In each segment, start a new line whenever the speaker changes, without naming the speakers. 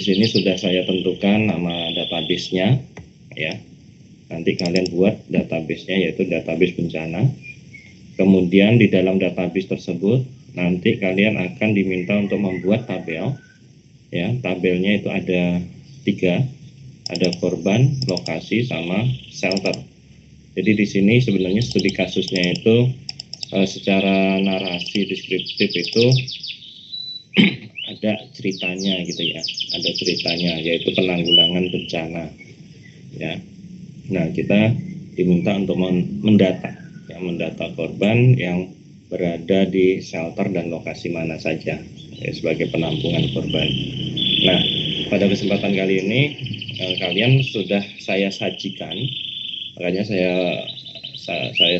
sini sudah saya tentukan nama database-nya, ya. Nanti kalian buat database-nya, yaitu database bencana. Kemudian di dalam database tersebut nanti kalian akan diminta untuk membuat tabel, ya. Tabelnya itu ada 3, ada korban, lokasi, sama shelter. Jadi di sini sebenarnya studi kasusnya itu secara narasi deskriptif itu ada ceritanya gitu ya, ada ceritanya yaitu penanggulangan bencana, ya. Nah, kita diminta untuk mendata, ya, mendata korban yang berada di shelter dan lokasi mana saja, ya, sebagai penampungan korban. Nah, pada kesempatan kali ini kalian sudah saya sajikan, makanya saya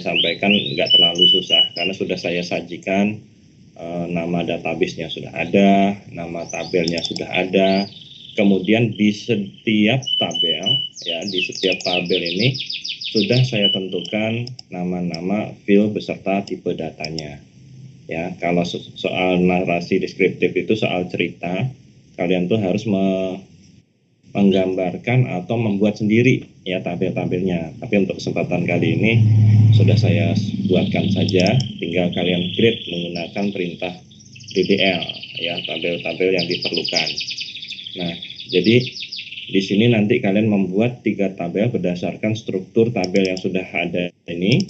sampaikan nggak terlalu susah karena sudah saya sajikan. Nama database-nya sudah ada, nama tabelnya sudah ada. Kemudian di setiap tabel, ya, di setiap tabel ini sudah saya tentukan nama-nama field beserta tipe datanya. Ya, kalau soal narasi deskriptif itu soal cerita, kalian tuh harus menggambarkan atau membuat sendiri, ya, tabel-tabelnya. Tapi untuk kesempatan kali ini sudah saya buatkan saja, tinggal kalian create menggunakan perintah DDL, ya, tabel-tabel yang diperlukan. Nah, jadi di sini nanti kalian membuat 3 tabel berdasarkan struktur tabel yang sudah ada ini,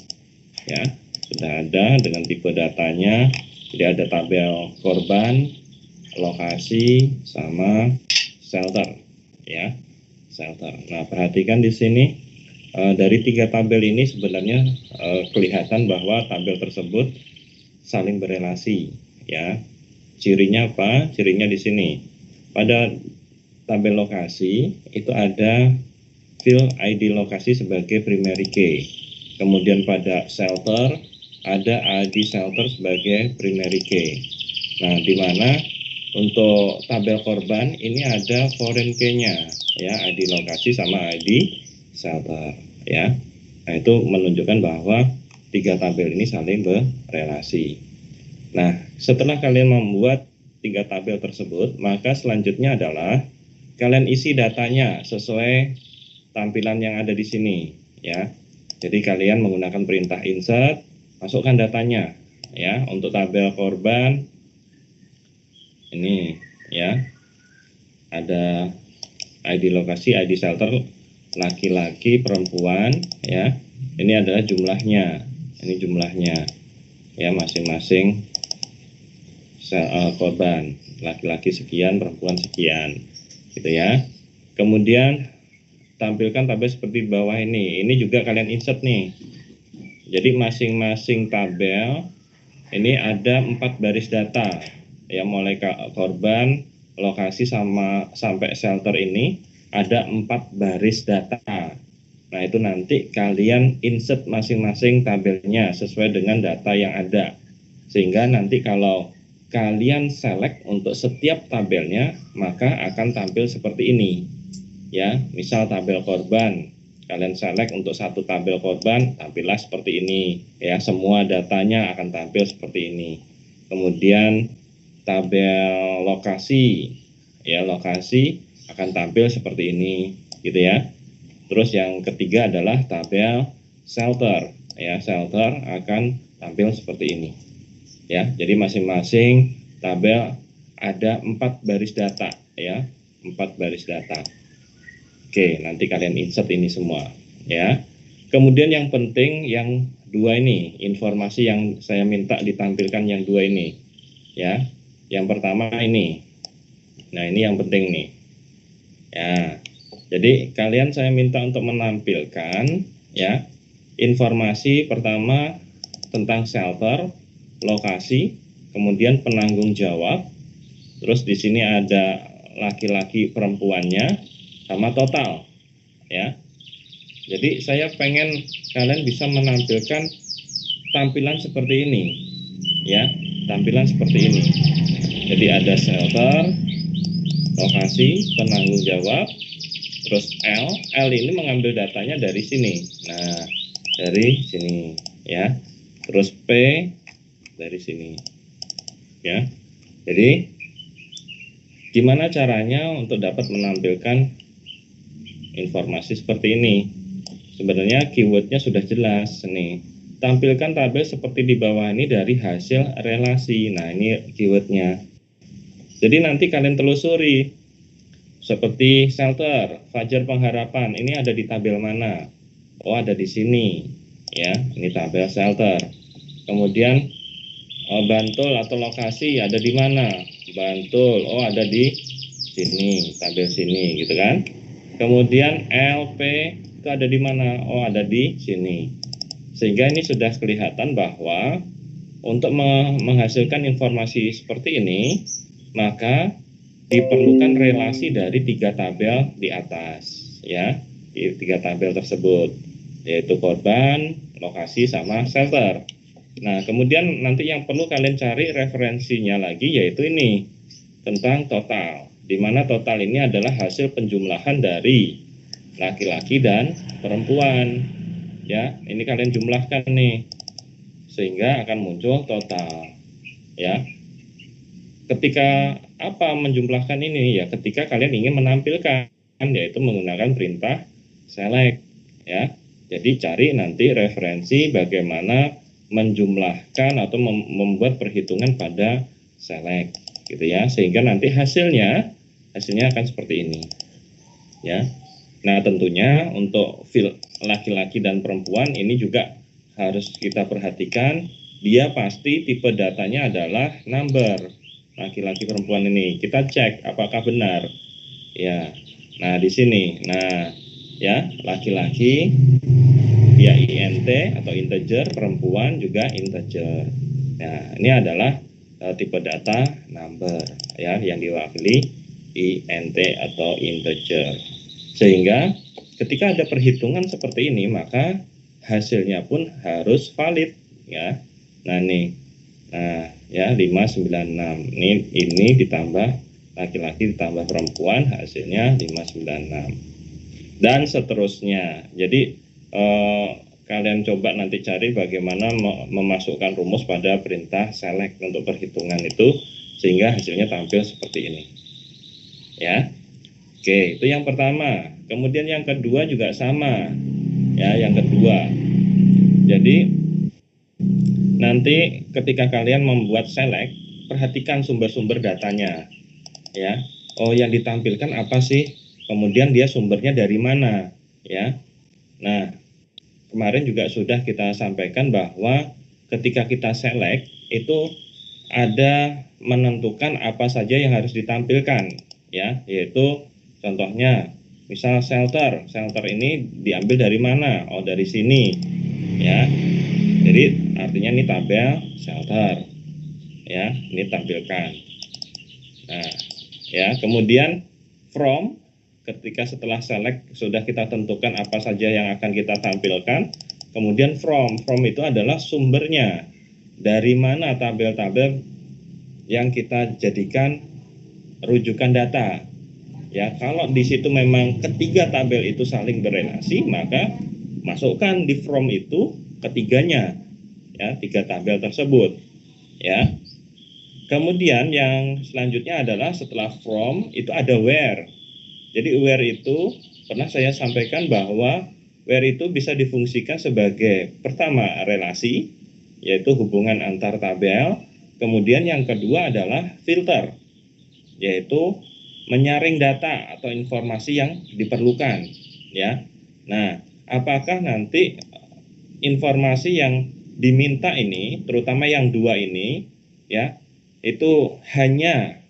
ya, sudah ada dengan tipe datanya. Jadi ada tabel korban, lokasi, sama shelter, ya, shelter. Nah, perhatikan di sini dari 3 tabel ini sebenarnya kelihatan bahwa tabel tersebut saling berelasi, ya. Cirinya apa? Cirinya di sini. Pada tabel lokasi itu ada field ID lokasi sebagai primary key. Kemudian pada shelter ada ID shelter sebagai primary key. Nah, di mana untuk tabel korban ini ada foreign key-nya, ya, ID lokasi sama ID shelter, ya. Nah, itu menunjukkan bahwa 3 tabel ini saling berelasi. Nah, setelah kalian membuat 3 tabel tersebut, maka selanjutnya adalah kalian isi datanya sesuai tampilan yang ada di sini, ya. Jadi kalian menggunakan perintah insert, masukkan datanya, ya. Untuk tabel korban ini, ya, ada ID lokasi, ID shelter, laki-laki, perempuan, ya. Ini adalah jumlahnya, ini jumlahnya, ya, masing-masing korban, laki-laki sekian, perempuan sekian, gitu ya. Kemudian tampilkan tabel seperti bawah ini juga kalian insert nih. Jadi masing-masing tabel ini ada 4 baris data, ya, mulai korban, lokasi, sama sampai shelter ini ada 4 baris data. Nah, itu nanti kalian insert masing-masing tabelnya sesuai dengan data yang ada, sehingga nanti kalau kalian select untuk setiap tabelnya maka akan tampil seperti ini, ya. Misal tabel korban, kalian select untuk satu tabel korban, tampillah seperti ini, ya, semua datanya akan tampil seperti ini. Kemudian tabel lokasi, ya, lokasi akan tampil seperti ini, gitu ya. Terus yang ketiga adalah tabel shelter, ya, shelter akan tampil seperti ini, ya. Jadi masing-masing tabel ada 4 baris data, ya, 4 baris data. Oke, nanti kalian insert ini semua, ya. Kemudian yang penting yang 2 ini, informasi yang saya minta ditampilkan yang 2 ini, ya. Yang pertama ini. Nah, ini yang penting nih, ya. Jadi kalian saya minta untuk menampilkan, ya, informasi pertama tentang shelter, lokasi, kemudian penanggung jawab, terus di sini ada laki-laki perempuannya, sama total, ya. Jadi saya pengen kalian bisa menampilkan tampilan seperti ini, ya, tampilan seperti ini. Jadi ada shelter, lokasi, penanggung jawab, terus L ini mengambil datanya dari sini. Nah, dari sini, ya. Terus P dari sini, ya. Jadi Gimana caranya untuk dapat menampilkan informasi seperti ini? Sebenarnya keywordnya sudah jelas nih. Tampilkan tabel seperti di bawah ini dari hasil relasi. Nah, ini keywordnya. Jadi nanti kalian telusuri seperti shelter, Fajar Pengharapan. Ini ada di tabel mana? Oh, ada di sini. Ya, ini tabel shelter. Kemudian Bantul atau lokasi ada di mana? Bantul. Oh, ada di sini, tabel sini gitu kan. Kemudian LP itu ada di mana? Oh, ada di sini. Sehingga ini sudah kelihatan bahwa untuk menghasilkan informasi seperti ini, maka diperlukan relasi dari 3 tabel di atas, ya, di 3 tabel tersebut, yaitu korban, lokasi, sama shelter. Nah, kemudian nanti yang perlu kalian cari referensinya lagi yaitu ini tentang total, di mana total ini adalah hasil penjumlahan dari laki-laki dan perempuan. Ya, ini kalian jumlahkan nih sehingga akan muncul total. Ya, ketika apa menjumlahkan ini? Ya, ketika kalian ingin menampilkan, yaitu menggunakan perintah select. Ya, jadi cari nanti referensi bagaimana menjumlahkan atau membuat perhitungan pada select, gitu ya, sehingga nanti hasilnya akan seperti ini, ya. Nah, tentunya untuk laki-laki dan perempuan ini juga harus kita perhatikan, dia pasti tipe datanya adalah number. Laki-laki perempuan ini kita cek apakah benar, ya. Nah, di sini, nah, ya, laki-laki ya int atau integer, perempuan juga integer. Nah, ini adalah tipe data number, ya, yang diwakili int atau integer. Sehingga ketika ada perhitungan seperti ini, maka hasilnya pun harus valid, ya. Nah, nih. Nah, ya, 596. Ini ditambah laki-laki ditambah perempuan, hasilnya 596. Dan seterusnya. Jadi kalian coba nanti cari bagaimana memasukkan rumus pada perintah select untuk perhitungan itu sehingga hasilnya tampil seperti ini, ya. Oke, itu yang pertama. Kemudian yang kedua juga sama, ya. Yang kedua, jadi nanti ketika kalian membuat select, perhatikan sumber-sumber datanya, ya. Oh, yang ditampilkan apa sih? Kemudian dia sumbernya dari mana, ya. Nah, kemarin juga sudah kita sampaikan bahwa ketika kita select itu ada menentukan apa saja yang harus ditampilkan, ya, yaitu contohnya misal shelter ini diambil dari mana? Oh, dari sini, ya. Jadi artinya ini tabel shelter, ya, ini tampilkan. Nah, ya, kemudian from, ketika setelah select sudah kita tentukan apa saja yang akan kita tampilkan. Kemudian from itu adalah sumbernya, dari mana tabel-tabel yang kita jadikan rujukan data. Ya, kalau di situ memang ketiga tabel itu saling berelasi, maka masukkan di from itu ketiganya, ya, 3 tabel tersebut, ya. Kemudian yang selanjutnya adalah setelah from itu ada where. Jadi where itu pernah saya sampaikan bahwa where itu bisa difungsikan sebagai pertama relasi, yaitu hubungan antar tabel. Kemudian yang kedua adalah filter, yaitu menyaring data atau informasi yang diperlukan, ya. Nah, apakah nanti informasi yang diminta ini, terutama yang dua ini, ya, itu hanya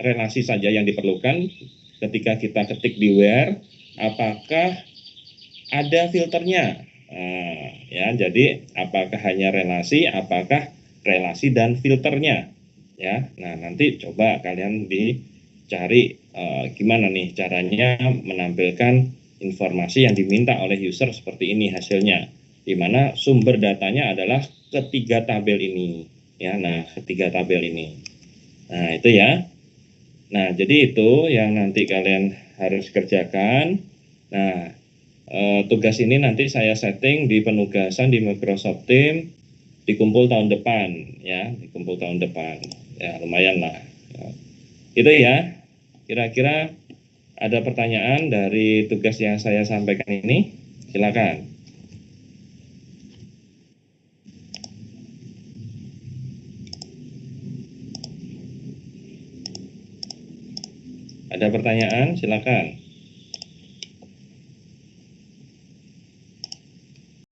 relasi saja yang diperlukan ketika kita ketik di where, apakah ada filternya? Nah, ya, jadi apakah hanya relasi, apakah relasi dan filternya, ya. Nah, nanti coba kalian dicari gimana nih caranya menampilkan informasi yang diminta oleh user seperti ini hasilnya, di mana sumber datanya adalah ketiga tabel ini, ya. Nah, ketiga tabel ini. Nah, itu ya. Nah, jadi itu yang nanti kalian harus kerjakan. Nah, tugas ini nanti saya setting di penugasan di Microsoft Teams di kumpul tahun depan, ya, di kumpul tahun depan. Ya, lumayan lah. Ya. Itu ya. Kira-kira ada pertanyaan dari tugas yang saya sampaikan ini? Silakan. Ada pertanyaan? Silakan.